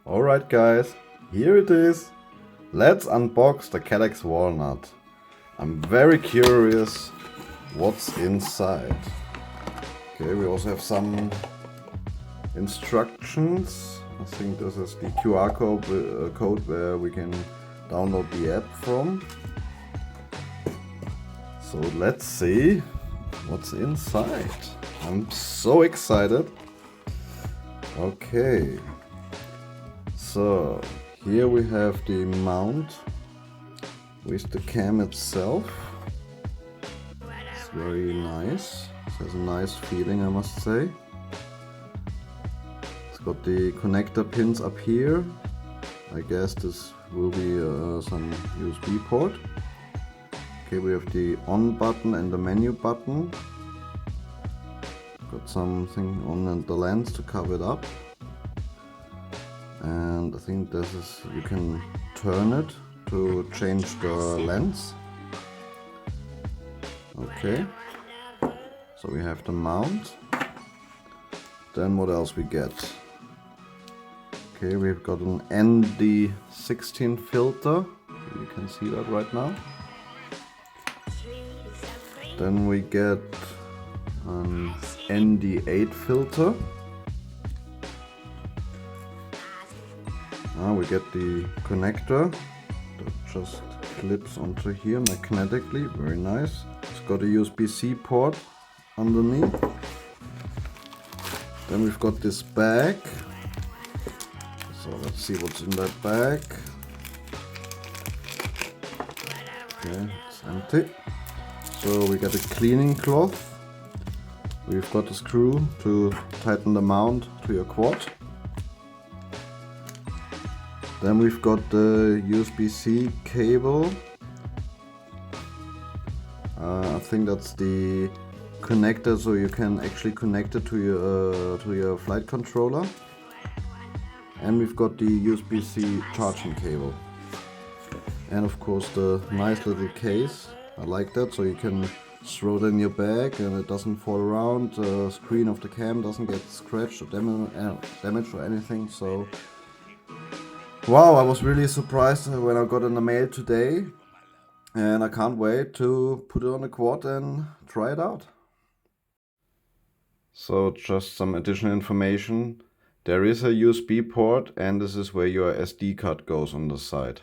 Alright guys, here it is. Let's unbox the CADDX WALNUT. I'm very curious what's inside. Okay, we also have some instructions. I think this is the QR code where we can download the app from. So let's see what's inside. I'm so excited. Okay. So here we have the mount with the cam itself. It's very nice. It has a nice feeling, I must say. It's got the connector pins up here. I guess this will be some USB port. Okay, we have the on button and the menu button. Got something on the lens to cover it up. And I think this is, you can turn it to change the lens. Okay, so we have the mount. Then what else we get? Okay, we've got an ND16 filter. You can see that right now. Then we get an ND8 filter. We get the connector that just clips onto here magnetically, very nice. It's got a USB-C port underneath. Then we've got this bag. So let's see what's in that bag. Okay, it's empty. So we got a cleaning cloth. We've got a screw to tighten the mount to your quad. Then we've got the USB-C cable. I think that's the connector, so you can actually connect it to your flight controller. And we've got the USB-C charging cable. And of course the nice little case. I like that, so you can throw it in your bag and it doesn't fall around. The screen of the cam doesn't get scratched or damaged or anything. So wow, I was really surprised when I got in the mail today, and I can't wait to put it on the quad and try it out. So just some additional information. There is a USB port, and this is where your SD card goes on the side.